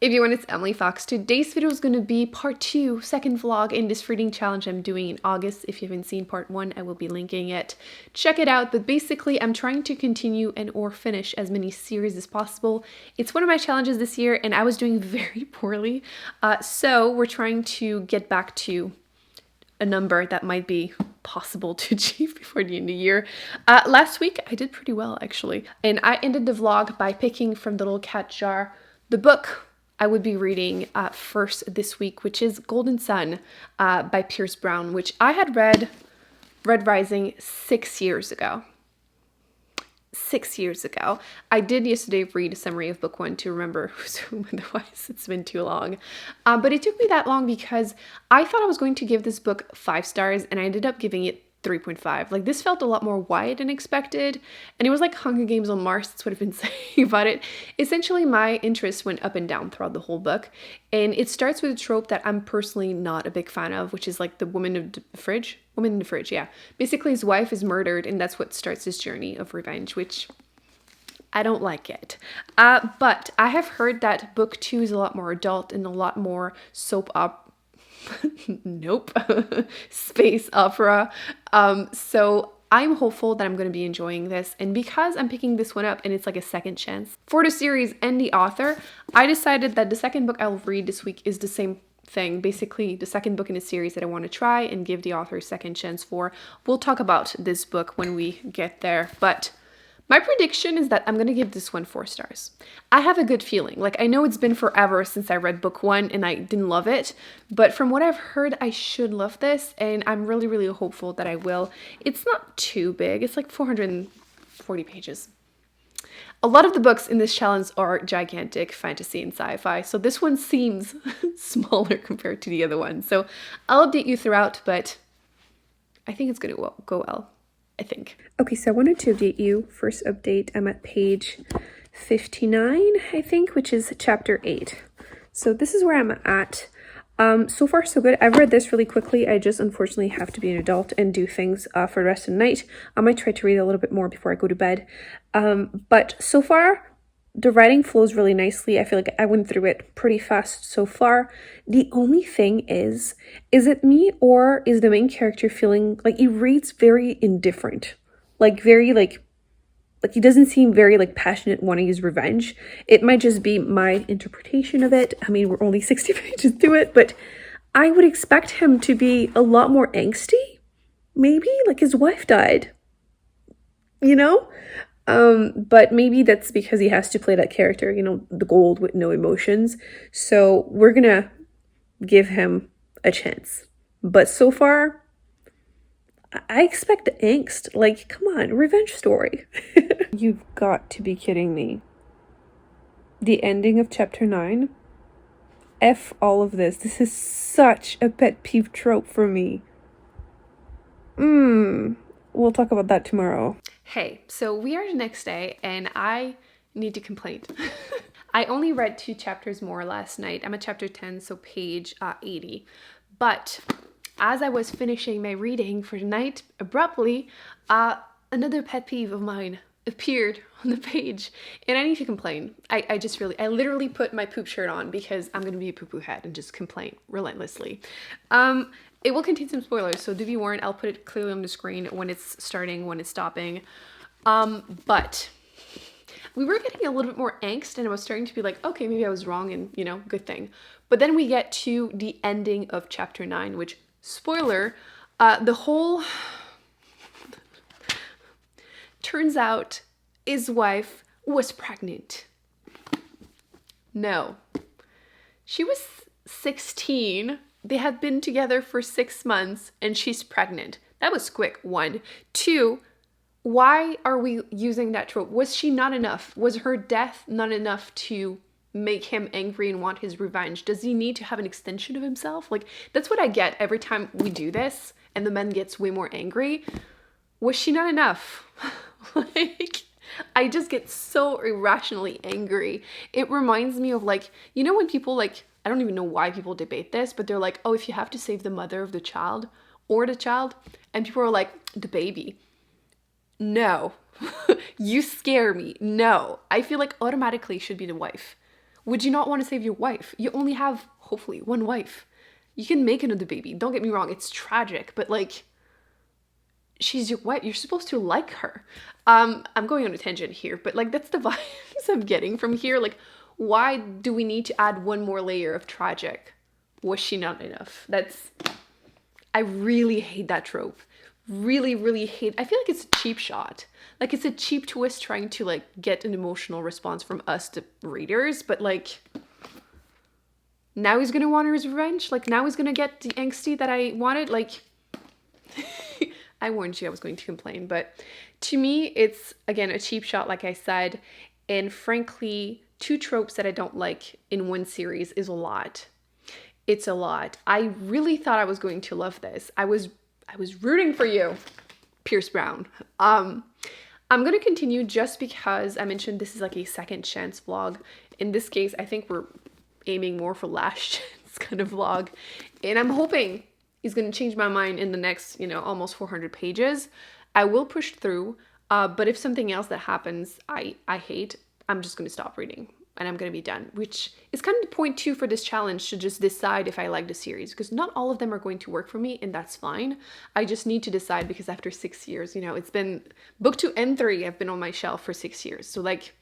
Everyone, it's Emily Fox. Today's video is going to be part 2, second vlog in this reading challenge I'm doing in August. If you haven't seen part 1, I will be linking it. Check it out. But basically, I'm trying to continue and or finish as many series as possible. It's one of my challenges this year, and I was doing very poorly. So we're trying to get back to a number that might be possible to achieve before the end of the year. Last week, I did pretty well, actually. And I ended the vlog by picking from the little cat jar the book I would be reading first this week, which is Golden Sun by Pierce Brown, which I had read Red Rising 6 years ago. 6 years ago. I did yesterday read a summary of book 1 to remember who's whom, otherwise it's been too long. But it took me that long because I thought I was going to give this book 5 stars and I ended up giving it 3.5. Like, this felt a lot more wide than expected, and it was like Hunger Games on Mars. That's what I've been saying about it. Essentially, my interest went up and down throughout the whole book, and it starts with a trope that I'm personally not a big fan of, which is like the woman in the fridge, yeah. Basically, his wife is murdered, and that's what starts his journey of revenge, which I don't like it. But I have heard that book 2 is a lot more adult and a lot more soap opera. Nope. Space opera. So I'm hopeful that I'm going to be enjoying this, and because I'm picking this one up and it's like a second chance for the series and the author, I decided that the second book I'll read this week is the same thing, basically the second book in a series that I want to try and give the author a second chance for. We'll talk about this book when we get there, but my prediction is that I'm going to give this one 4 stars. I have a good feeling. Like, I know it's been forever since I read book 1 and I didn't love it, but from what I've heard, I should love this, and I'm really, really hopeful that I will. It's not too big. It's like 440 pages. A lot of the books in this challenge are gigantic fantasy and sci-fi, so this one seems smaller compared to the other one. So I'll update you throughout, but I think it's going to go well. I think. Okay, so I wanted to update you. First update, I'm at page 59, I think, which is chapter 8. So this is where I'm at. So far, so good. I've read this really quickly. I just unfortunately have to be an adult and do things for the rest of the night. I might try to read a little bit more before I go to bed. But so far, the writing flows really nicely. I feel like I went through it pretty fast so far. The only thing is it me, or is the main character feeling like he reads very indifferent? Like, very like he doesn't seem very like passionate wanting his revenge. It might just be my interpretation of it. I mean, we're only 60 pages through it, but I would expect him to be a lot more angsty. Maybe, like, his wife died, you know? But maybe that's because he has to play that character, you know, the gold with no emotions. So we're gonna give him a chance. But so far, I expect angst. Like, come on, revenge story. You've got to be kidding me. The ending of chapter 9? F all of this. This is such a pet peeve trope for me. We'll talk about that tomorrow. Hey, so we are the next day, and I need to complain. I only read 2 chapters more last night. I'm at chapter 10, so page 80. But as I was finishing my reading for the night, abruptly, another pet peeve of mine appeared on the page, and I need to complain. I literally put my poop shirt on because I'm going to be a poo-poo head and just complain relentlessly. It will contain some spoilers, so do be warned. I'll put it clearly on the screen when it's starting, when it's stopping. But we were getting a little bit more angst, and I was starting to be like, okay, maybe I was wrong, and, you know, good thing. But then we get to the ending of chapter 9, which, spoiler, the whole... turns out his wife was pregnant. No. She was 16. They had been together for 6 months, and she's pregnant. That was quick, 1. 2, why are we using that trope? Was she not enough? Was her death not enough to make him angry and want his revenge? Does he need to have an extension of himself? Like, that's what I get every time we do this, and the man gets way more angry. Was she not enough? Like, I just get so irrationally angry. It reminds me of, like, you know, when people, like, I don't even know why people debate this, but they're like, oh, if you have to save the mother of the child or the child, and people are like, the baby. No. You scare me. No. I feel like automatically it should be the wife. Would you not want to save your wife? You only have, hopefully, one wife. You can make another baby. Don't get me wrong, it's tragic, but like, she's your wife. You're supposed to like her. I'm going on a tangent here, but like, that's the vibes I'm getting from here. Like, why do we need to add one more layer of tragic? Was she not enough? I really hate that trope. Really, really hate. I feel like it's a cheap shot. Like, it's a cheap twist trying to like get an emotional response from us to readers, but like, now he's gonna want his revenge. Like, now he's gonna get the angsty that I wanted. Like, I warned you I was going to complain, but to me, it's again a cheap shot, like I said, and frankly, 2 tropes that I don't like in one series is a lot. It's a lot. I really thought I was going to love this. I was rooting for you, Pierce Brown. I'm going to continue just because I mentioned this is like a second chance vlog. In this case, I think we're aiming more for last chance kind of vlog. And I'm hoping he's going to change my mind in the next, almost 400 pages. I will push through, but if something else that happens I hate, I'm just going to stop reading and I'm going to be done, which is kind of the point too for this challenge, to just decide if I like the series, because not all of them are going to work for me, and that's fine. I just need to decide, because after 6 years, it's been book 2 and 3 have been on my shelf for 6 years. So like,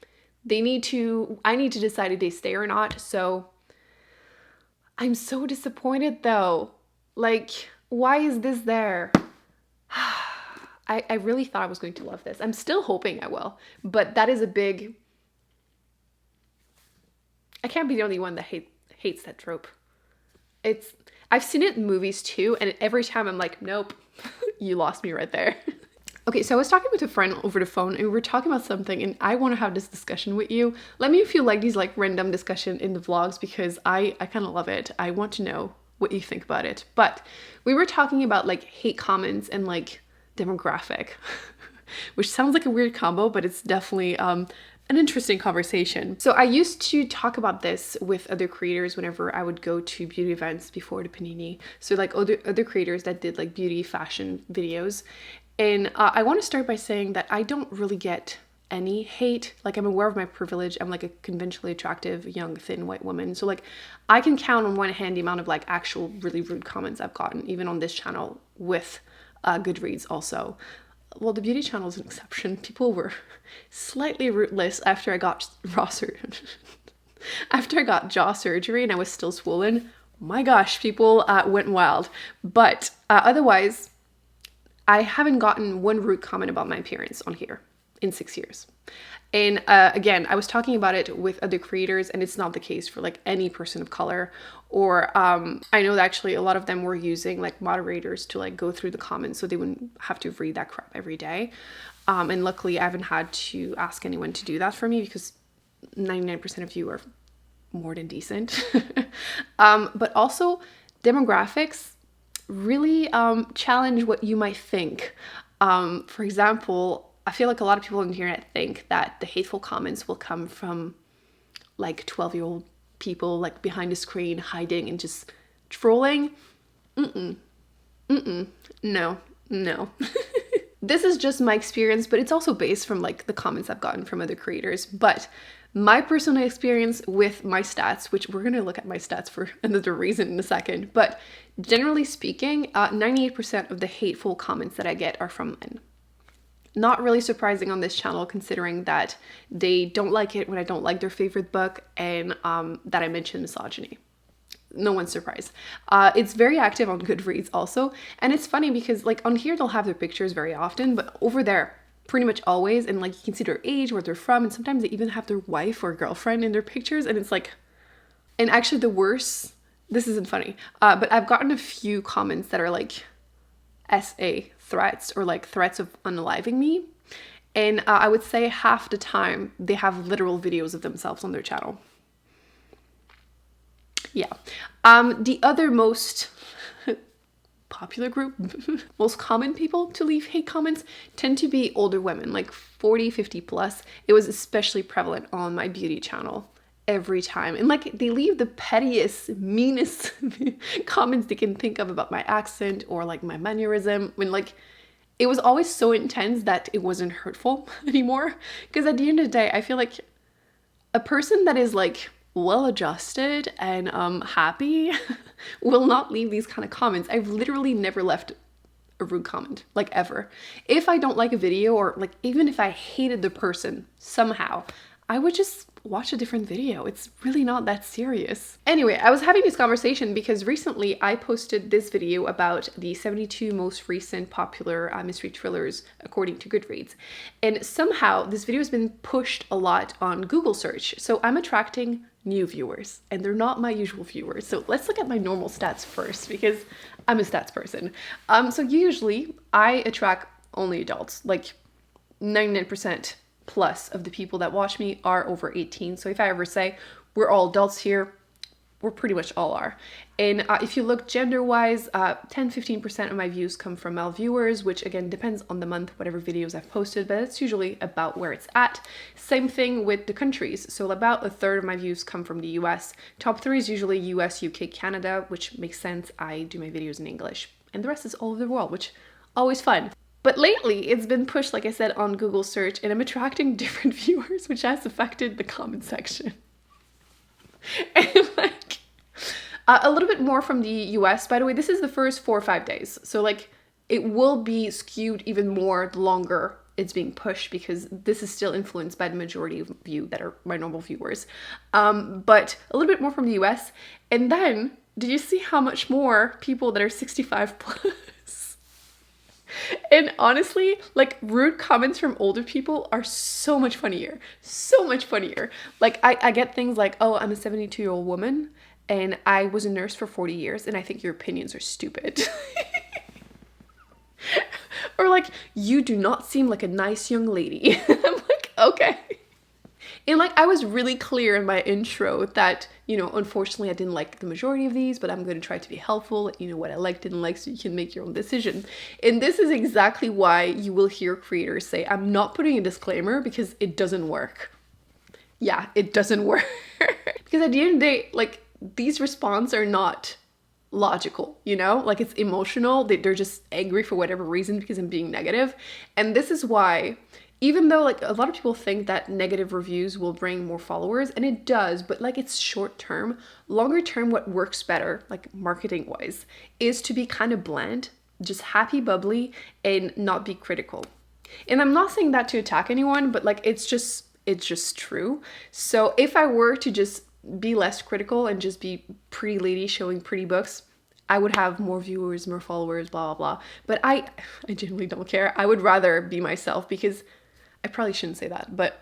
I need to decide if they stay or not. So I'm so disappointed though. Like, why is this there? I really thought I was going to love this. I'm still hoping I will, but that is a big... I can't be the only one that hates that trope. I've seen it in movies too, and every time I'm like, nope, you lost me right there. Okay, so I was talking with a friend over the phone, and we were talking about something, and I want to have this discussion with you. Let me know if you like these like random discussion in the vlogs, because I kind of love it. I want to know what you think about it. But we were talking about like hate comments and like demographic, which sounds like a weird combo, but it's definitely an interesting conversation. So I used to talk about this with other creators whenever I would go to beauty events before the Panini. So like other creators that did like beauty fashion videos. And I want to start by saying that I don't really get any hate. Like, I'm aware of my privilege. I'm like a conventionally attractive, young, thin, white woman. So like, I can count on one hand the amount of like actual really rude comments I've gotten, even on this channel with Goodreads also. Well, the beauty channel is an exception. People were slightly rootless after I got jaw surgery and I was still swollen. My gosh, people went wild. But otherwise, I haven't gotten one rude comment about my appearance on here in 6 years. And again, I was talking about it with other creators, and it's not the case for like any person of color. Or I know that actually a lot of them were using like moderators to like go through the comments so they wouldn't have to read that crap every day. And luckily I haven't had to ask anyone to do that for me, because 99% of you are more than decent. But also demographics really challenge what you might think. For example, I feel like a lot of people on the internet think that the hateful comments will come from like 12-year-old people like behind a screen hiding and just trolling. No. This is just my experience, but it's also based from like the comments I've gotten from other creators. But my personal experience with my stats, which we're going to look at my stats for another reason in a second, but generally speaking, 98% of the hateful comments that I get are from men. Not really surprising on this channel, considering that they don't like it when I don't like their favorite book, and that I mention misogyny. No one's surprised. It's very active on Goodreads also, and it's funny because like on here they'll have their pictures very often, but over there pretty much always, and like you can see their age, where they're from, and sometimes they even have their wife or girlfriend in their pictures, and it's like, and actually the worst, this isn't funny, but I've gotten a few comments that are like SA threats, or like threats of unaliving me, and I would say half the time they have literal videos of themselves on their channel. Yeah. The other most popular group, most common people to leave hate comments tend to be older women, like 40, 50 plus. It was especially prevalent on my beauty channel every time. And like they leave the pettiest, meanest comments they can think of about my accent or like my mannerism, when like it was always so intense that it wasn't hurtful anymore. Because at the end of the day, I feel like a person that is like well adjusted and happy will not leave these kind of comments. I've literally never left a rude comment, like ever. If I don't like a video, or like even if I hated the person somehow, I would just watch a different video. It's really not that serious. Anyway, I was having this conversation because recently I posted this video about the 72 most recent popular mystery thrillers according to Goodreads. And somehow this video has been pushed a lot on Google search. So I'm attracting new viewers and they're not my usual viewers. So let's look at my normal stats first because I'm a stats person. So usually I attract only adults, like 99% plus of the people that watch me are over 18. So if I ever say we're all adults here, we're pretty much all are. And if you look gender-wise, 10-15% of my views come from male viewers, which again depends on the month, whatever videos I've posted, but it's usually about where it's at. Same thing with the countries. So about a third of my views come from the US. Top 3 is usually US, UK, Canada, which makes sense. I do my videos in English. And the rest is all over the world, which always fun. But lately, it's been pushed, like I said, on Google search, and I'm attracting different viewers, which has affected the comment section. And like, a little bit more from the US. By the way, this is the first 4 or 5 days. So like, it will be skewed even more the longer it's being pushed, because this is still influenced by the majority of you that are my normal viewers. But a little bit more from the US. And then, did you see how much more people that are 65 plus? And honestly, like, rude comments from older people are so much funnier. So much funnier. Like, I get things like, oh, I'm a 72-year-old woman and I was a nurse for 40 years and I think your opinions are stupid. Or like, you do not seem like a nice young lady. I'm like, okay. And like, I was really clear in my intro that, you know, unfortunately I didn't like the majority of these, but I'm going to try to be helpful, let you know what I like, didn't like, so you can make your own decision. And this is exactly why you will hear creators say, I'm not putting a disclaimer because it doesn't work. Yeah, it doesn't work. Because at the end of the day, like, these responses are not logical, you know? Like, it's emotional. They're just angry for whatever reason because I'm being negative. And this is why, even though like a lot of people think that negative reviews will bring more followers, and it does, but like, it's short term. Longer term, what works better, like marketing wise, is to be kind of bland, just happy, bubbly, and not be critical. And I'm not saying that to attack anyone, but like, it's just true. So if I were to just be less critical and just be pretty lady showing pretty books, I would have more viewers, more followers, blah, blah, blah. But I genuinely don't care. I would rather be myself, because I probably shouldn't say that, but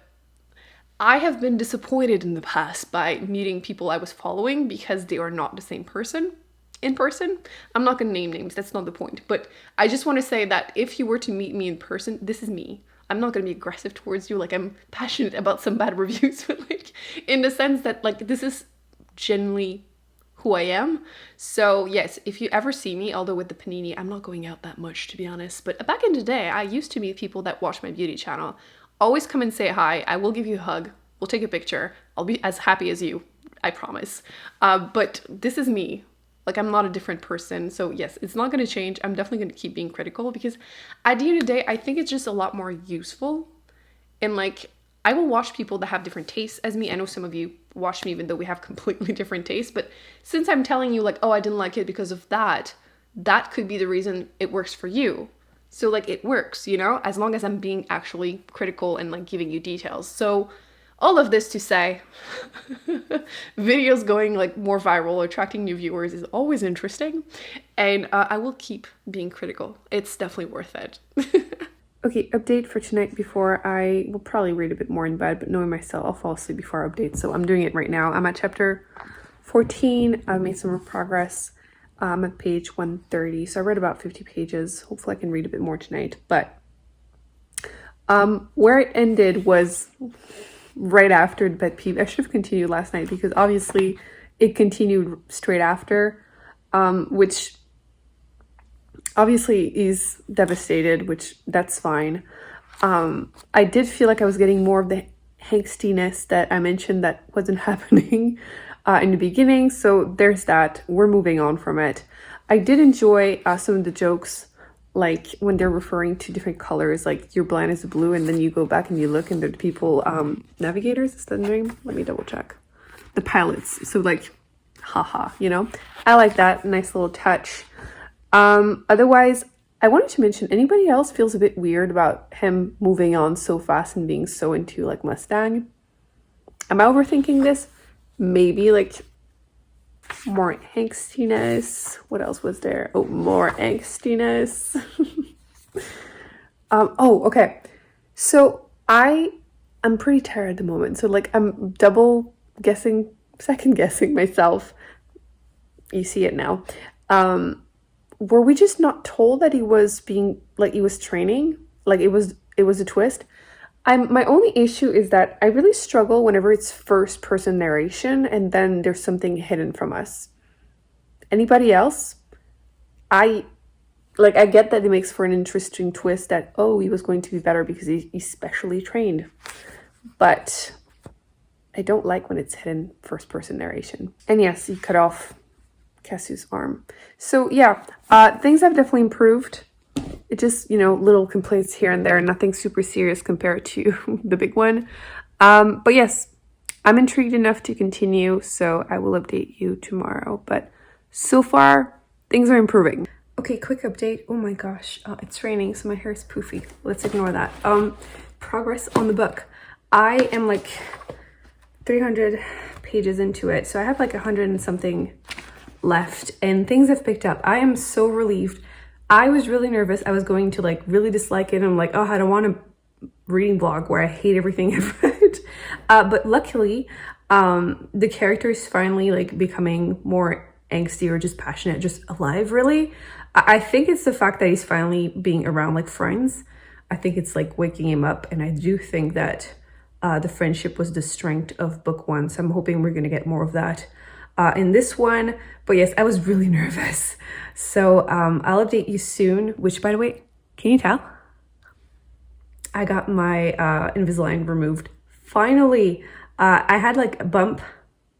I have been disappointed in the past by meeting people I was following because they are not the same person in person. I'm not going to name names, that's not the point, but I just want to say that if you were to meet me in person, this is me. I'm not going to be aggressive towards you, like I'm passionate about some bad reviews, but like, in the sense that like, this is genuinely who I am. So yes, if you ever see me, although with the panini, I'm not going out that much, to be honest, but back in the day, I used to meet people that watch my beauty channel. Always come and say hi. I will give you a hug. We'll take a picture. I'll be as happy as you, I promise. But this is me. Like, I'm not a different person. So yes, it's not going to change. I'm definitely going to keep being critical, because at the end of the day, I think it's just a lot more useful. And like, I will watch people that have different tastes as me. I know some of you watch me even though we have completely different tastes, but since I'm telling you like, oh, I didn't like it because of that, that could be the reason it works for you. So like, it works, you know, as long as I'm being actually critical and like giving you details. So all of this to say, videos going like more viral, attracting new viewers is always interesting. And I will keep being critical. It's definitely worth it. Okay, update for tonight before I will probably read a bit more in bed, but knowing myself, I'll fall asleep before I update. So I'm doing it right now. I'm at chapter 14. I've made some more progress. I'm at page 130. So I read about 50 pages. Hopefully I can read a bit more tonight. But where it ended was right after the pet peeve. I should have continued last night because obviously it continued straight after, which obviously is devastated, which that's fine. I did feel like I was getting more of the angstiness that I mentioned that wasn't happening in the beginning. So there's that. We're moving on from it. I did enjoy some of the jokes, like when they're referring to different colors, like your blind is blue, and then you go back and you look and they're the people, navigators, is that the name? Let me double check. the pilots. So like, haha, you know, I like that. Nice little touch. Otherwise, I wanted to mention, anybody else feels a bit weird about him moving on so fast and being so into like Mustang? Am I overthinking this? Maybe, like, more angstiness. What else was there? Oh, more angstiness. Oh, okay. So I'm pretty tired at the moment. So like I'm second guessing myself. You see it now. Were we just not told that he was training? Like it was a twist? My only issue is that I really struggle whenever it's first person narration and then there's something hidden from us. Anybody else? I get that it makes for an interesting twist that, oh, he was going to be better because he's specially trained. But I don't like when it's hidden first person narration. And yes, he cut off Casu's arm. So yeah, things have definitely improved. It just, you know, little complaints here and there, nothing super serious compared to the big one. But yes, I'm intrigued enough to continue, so I will update you tomorrow. But so far, things are improving. Okay, quick update. Oh my gosh, it's raining, so my hair is poofy. Let's ignore that. Progress on the book. I am like 300 pages into it, so I have like 100 and something left, and things have picked up. I am so relieved. I was really nervous. I was going to like really dislike it. I'm like, oh, I don't want a reading blog where I hate everything I've read. But luckily, the character is finally like becoming more angsty or just passionate, just alive, really. I think it's the fact that he's finally being around like friends. I think it's like waking him up, and I do think that the friendship was the strength of book one, so I'm hoping we're gonna get more of that in this one. But yes, I was really nervous, so I'll update you soon. Which, by the way, can you tell I got my Invisalign removed finally? I had like a bump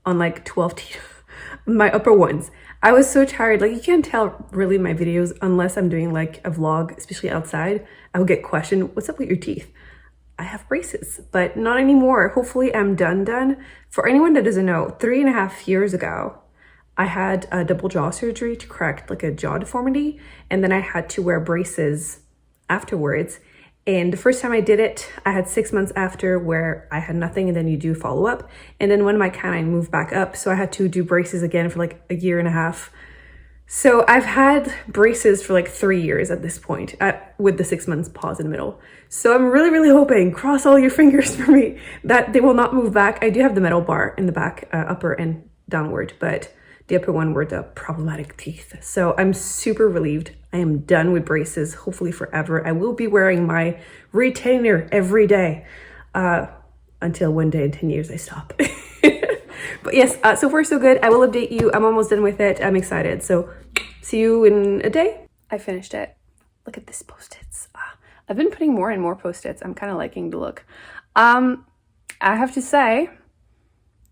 on like 12 teeth, my upper ones. I was so tired. Like, you can't tell really my videos unless I'm doing like a vlog, especially outside. I would get questioned, what's up with your teeth? I have braces, but not anymore. Hopefully I'm done. For anyone that doesn't know, 3.5 years ago, I had a double jaw surgery to correct like a jaw deformity. And then I had to wear braces afterwards. And the first time I did it, I had 6 months after where I had nothing, and then you do follow up. And then when my canine moved back up, so I had to do braces again for like 1.5 years. So I've had braces for like 3 years at this point, with the 6 months pause in the middle. So I'm really hoping, cross all your fingers for me, that they will not move back. I do have the metal bar in the back, upper and downward, but the upper one were the problematic teeth. So I'm super relieved. I am done with braces, hopefully forever. I will be wearing my retainer every day until one day in 10 years I stop. But yes, so far so good. I will update you. I'm almost done with it. I'm excited. So see you in a day. I finished it. Look at this post-its. I've been putting more and more post-its. I'm kind of liking the look. I have to say,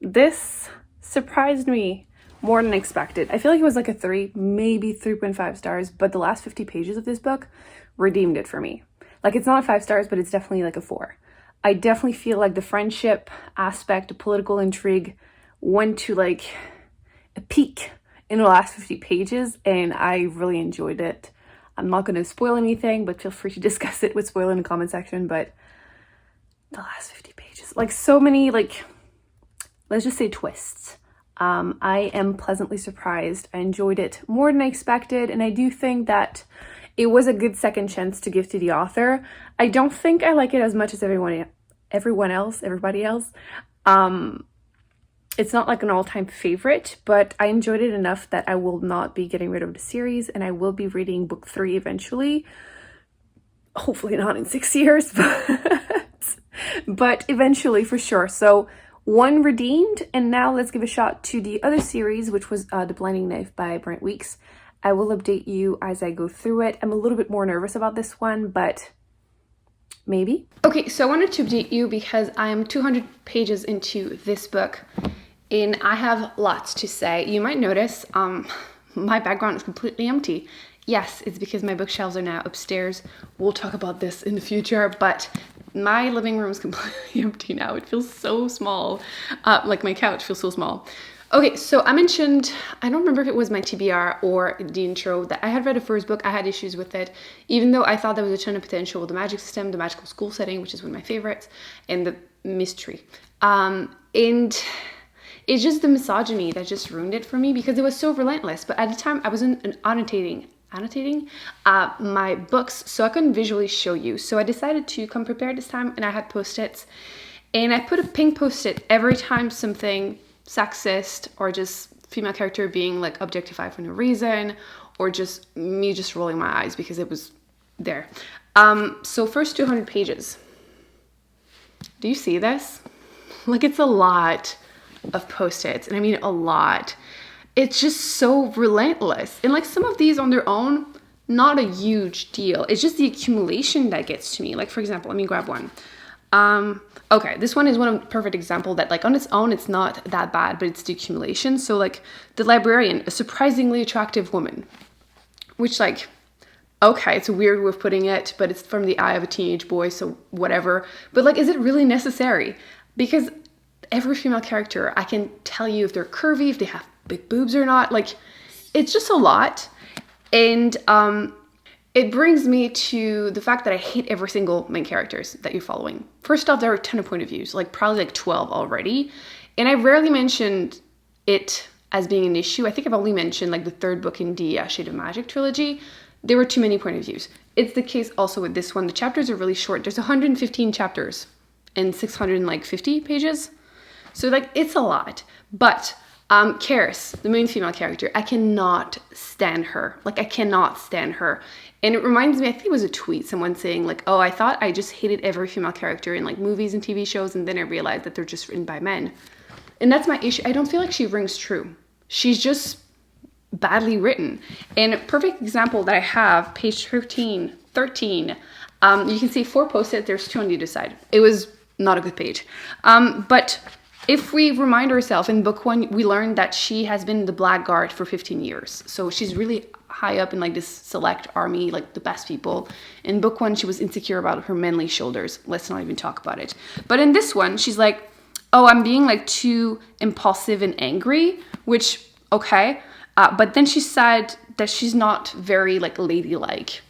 this surprised me more than expected. I feel like it was like a 3, maybe 3.5 stars, but the last 50 pages of this book redeemed it for me. Like, it's not 5 stars, but it's definitely like a 4. I definitely feel like the friendship aspect, the political intrigue went to like a peak in the last 50 pages, and I really enjoyed it. I'm not going to spoil anything, but feel free to discuss it with spoiler in the comment section. But the last 50 pages, like so many, like, let's just say twists. I am pleasantly surprised. I enjoyed it more than I expected, and I do think that it was a good second chance to give to the author. I don't think I like it as much as everybody else. It's not like an all-time favorite, but I enjoyed it enough that I will not be getting rid of the series, and I will be reading book 3 eventually. Hopefully not in 6 years, but eventually for sure. So 1 redeemed, and now let's give a shot to the other series, which was The Blinding Knife by Brent Weeks. I will update you as I go through it. I'm a little bit more nervous about this one, but maybe. Okay, so I wanted to update you because I am 200 pages into this book, and I have lots to say. You might notice my background is completely empty. yes, it's because my bookshelves are now upstairs. We'll talk about this in the future, but my living room is completely empty now. It feels so small. Like my couch feels so small. Okay, so I mentioned, I don't remember if it was my TBR or the intro, that I had read a first book. I had issues with it, even though I thought there was a ton of potential with the magic system, the magical school setting, which is one of my favorites, and the mystery. And it's just the misogyny that just ruined it for me because it was so relentless. But at the time, I wasn't annotating my books, so I couldn't visually show you. So I decided to come prepared this time, and I had post-its. And I put a pink post-it every time something sexist or just female character being like objectified for no reason, or just me just rolling my eyes because it was there. So first 200 pages. Do you see this? Like, it's a lot of post-its, and I mean a lot. It's just so relentless. And like some of these on their own, not a huge deal. It's just the accumulation that gets to me. Like, for example, let me grab one. Okay, this one is one perfect example that like on its own, it's not that bad, but it's the accumulation. So like the librarian, a surprisingly attractive woman, which like, okay, it's a weird way of putting it, but it's from the eye of a teenage boy, so whatever. But like, is it really necessary? Because every female character, I can tell you if they're curvy, if they have big boobs or not. Like, it's just a lot. And it brings me to the fact that I hate every single main characters that you're following. First off, there are a ton of point of views, like probably like 12 already. And I rarely mentioned it as being an issue. I think I've only mentioned like the third book in the Shade of Magic trilogy. There were too many point of views. It's the case also with this one. The chapters are really short. There's 115 chapters and 650 pages. So like, it's a lot. But Karis, the main female character, I cannot stand her. Like, I cannot stand her. And it reminds me, I think it was a tweet, someone saying like, oh, I thought I just hated every female character in like movies and TV shows, and then I realized that they're just written by men. And that's my issue. I don't feel like she rings true. She's just badly written. And a perfect example that I have, page 13, you can see 4 post-its, there's 2 on either side. It was not a good page. But if we remind ourselves, in book 1, we learned that she has been the blackguard for 15 years. So she's really high up in like this select army, like the best people. In book 1, she was insecure about her manly shoulders. Let's not even talk about it. But in this one, she's like, oh, I'm being like too impulsive and angry, which, okay. But then she said that she's not very like ladylike.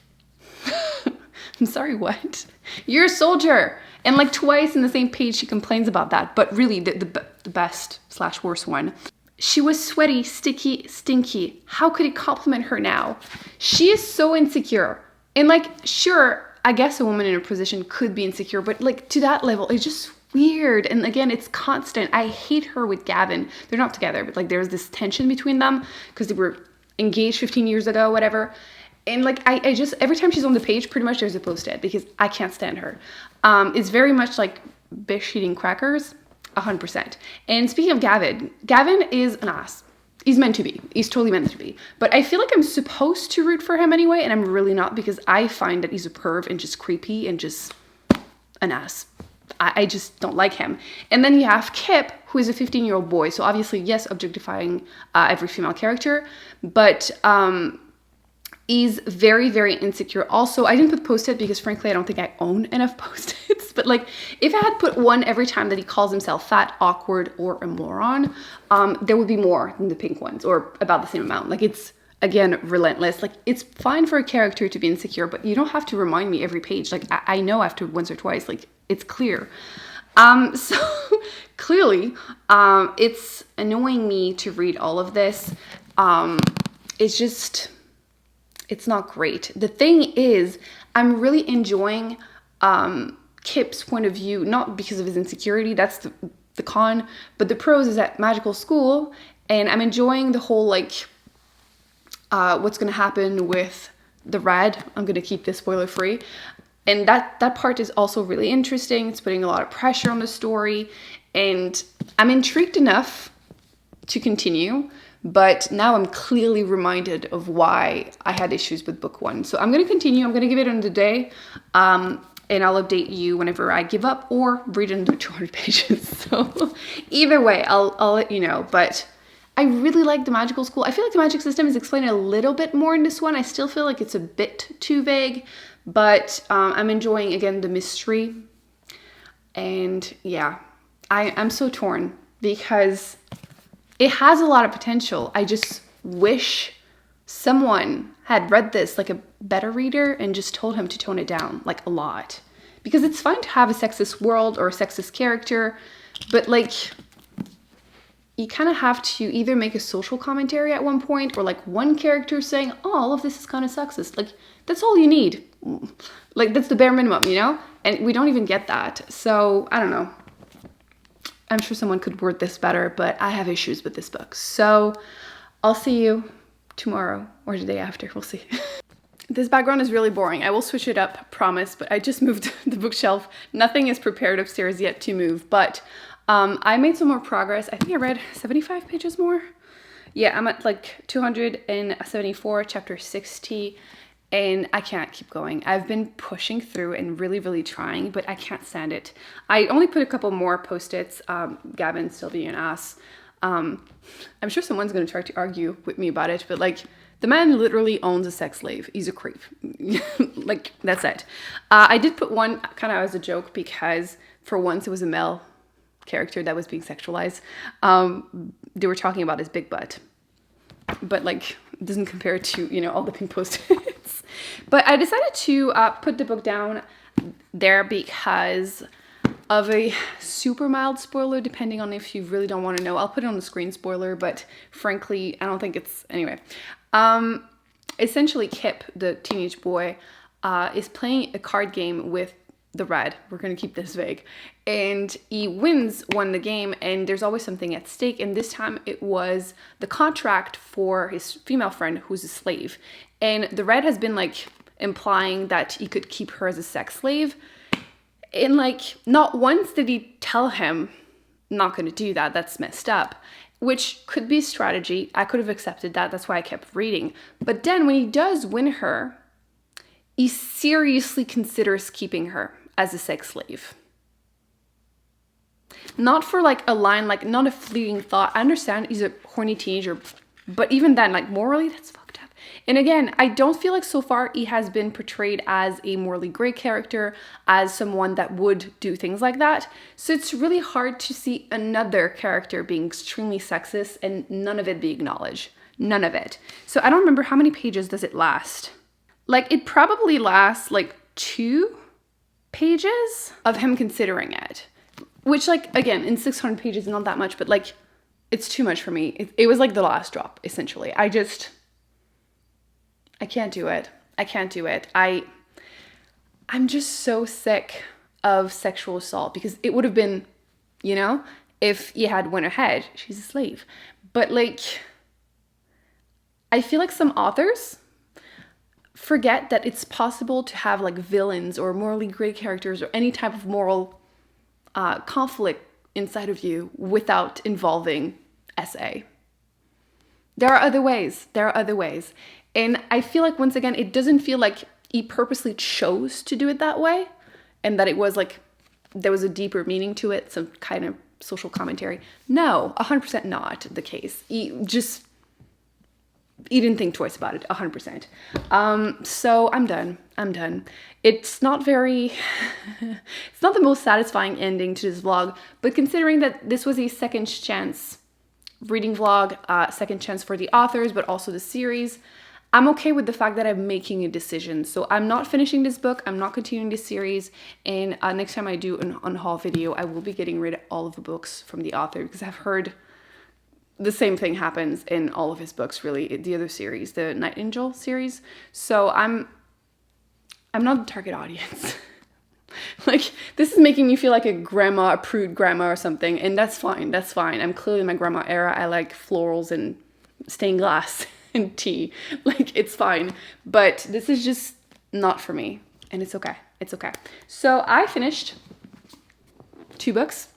I'm sorry, what? You're a soldier. And like twice in the same page, she complains about that. But really, the best / worst one. She was sweaty, sticky, stinky. How could it compliment her now? She is so insecure. And like, sure, I guess a woman in her position could be insecure, but like to that level, it's just weird. And again, it's constant. I hate her with Gavin. They're not together, but like there's this tension between them because they were engaged 15 years ago, whatever. And like, I just, every time she's on the page, pretty much there's a post-it because I can't stand her. It's very much like Bish eating crackers, 100%. And speaking of Gavin is an ass. He's meant to be. He's totally meant to be. But I feel like I'm supposed to root for him anyway, and I'm really not because I find that he's a perv and just creepy and just an ass. I just don't like him. And then you have Kip, who is a 15-year-old boy. So obviously, yes, objectifying every female character, but he's very, very insecure. Also, I didn't put post-it because frankly, I don't think I own enough post-its. But like, if I had put one every time that he calls himself fat, awkward, or a moron, there would be more than the pink ones, or about the same amount. Like, it's, again, relentless. Like, it's fine for a character to be insecure, but you don't have to remind me every page. Like, I know after once or twice, like, it's clear. So clearly, it's annoying me to read all of this. It's just, it's not great. The thing is, I'm really enjoying Kip's point of view, not because of his insecurity, that's the con, but the pros is at magical school, and I'm enjoying the whole, like, what's going to happen with the red. I'm going to keep this spoiler free. And that part is also really interesting. It's putting a lot of pressure on the story, and I'm intrigued enough to continue, but now I'm clearly reminded of why I had issues with book 1. So I'm going to continue. I'm going to give it another day, and I'll update you whenever I give up or read another 200 pages. So either way, I'll let you know. But I really like the magical school. I feel like the magic system is explained a little bit more in this one. I still feel like it's a bit too vague, but I'm enjoying, again, the mystery. And yeah, I'm so torn because it has a lot of potential. I just wish someone had read this, like a better reader, and just told him to tone it down, like, a lot. Because it's fine to have a sexist world or a sexist character, but like, you kind of have to either make a social commentary at one point, or like one character saying, oh, all of this is kind of sexist. Like, that's all you need. Like, that's the bare minimum, you know? And we don't even get that. So, I don't know. I'm sure someone could word this better, but I have issues with this book. So, I'll see you tomorrow or the day after. We'll see. This background is really boring. I will switch it up, promise, but I just moved the bookshelf. Nothing is prepared upstairs yet to move, but I made some more progress. I think I read 75 pages more. Yeah, I'm at like 274, chapter 60, and I can't keep going. I've been pushing through and really, really trying, but I can't stand it. I only put a couple more post-its, Gavin, Sylvie, and Ass. I'm sure someone's going to try to argue with me about it, but like, the man literally owns a sex slave. He's a creep. Like, that's it. I did put one kind of as a joke because for once it was a male character that was being sexualized. They were talking about his big butt, but like, it doesn't compare to, you know, all the pink post-its. But I decided to put the book down there because of a super mild spoiler, depending on if you really don't want to know. I'll put it on the screen, spoiler, but frankly, I don't think it's, anyway. Essentially, Kip, the teenage boy, is playing a card game with the Red. We're going to keep this vague. And he won the game, and there's always something at stake. And this time it was the contract for his female friend who's a slave. And the Red has been like implying that he could keep her as a sex slave. And like, not once did he tell him, not going to do that, that's messed up. Which could be strategy. I could have accepted that. That's why I kept reading. But then when he does win her, he seriously considers keeping her as a sex slave. Not for like a line, like not a fleeting thought. I understand he's a horny teenager, but even then, like morally, that's fucked up. And again, I don't feel like so far he has been portrayed as a morally gray character, as someone that would do things like that. So it's really hard to see another character being extremely sexist and none of it be acknowledged. None of it. So I don't remember how many pages does it last. Like, it probably lasts like 2 pages of him considering it. Which, like, again, in 600 pages, not that much, but like, it's too much for me. It was like the last drop, essentially. I can't do it. I can't do it. I'm just so sick of sexual assault because it would have been, you know, if he had went ahead, she's a slave. But like, I feel like some authors forget that it's possible to have like villains or morally gray characters or any type of moral conflict inside of you without involving SA. There are other ways. There are other ways. And I feel like, once again, it doesn't feel like he purposely chose to do it that way and that it was like, there was a deeper meaning to it, some kind of social commentary. No, 100% not the case. He didn't think twice about it, 100%. So I'm done. It's not very, it's not the most satisfying ending to this vlog, but considering that this was a second chance reading vlog, second chance for the authors, but also the series, I'm okay with the fact that I'm making a decision. So I'm not finishing this book, I'm not continuing this series, and next time I do an unhaul video, I will be getting rid of all of the books from the author because I've heard the same thing happens in all of his books, really, the other series, the Night Angel series. So I'm not the target audience. Like, this is making me feel like a prude grandma or something, and that's fine, I'm clearly in my grandma era. I like florals and stained glass and tea, like, it's fine, but this is just not for me, and it's okay, So I finished 2 books.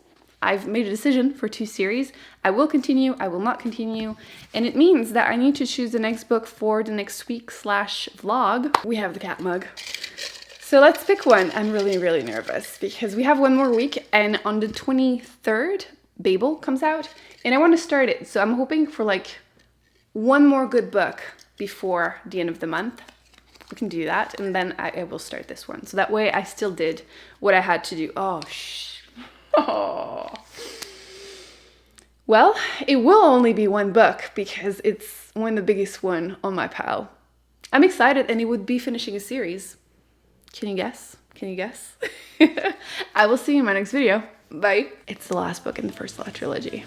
I've made a decision for 2 series. I will continue, I will not continue, and it means that I need to choose the next book for the next week / vlog. We have the cat mug. So let's pick one. I'm really, really nervous because we have one more week, and on the 23rd, Babel comes out, and I want to start it. So I'm hoping for like one more good book before the end of the month. We can do that, and then I will start this one. So that way I still did what I had to do. Oh, oh. Well, it will only be one book because it's one of the biggest one on my pile. I'm excited, and it would be finishing a series. Can you guess? Can you guess? I will see you in my next video. Bye. It's the last book in the First Law trilogy.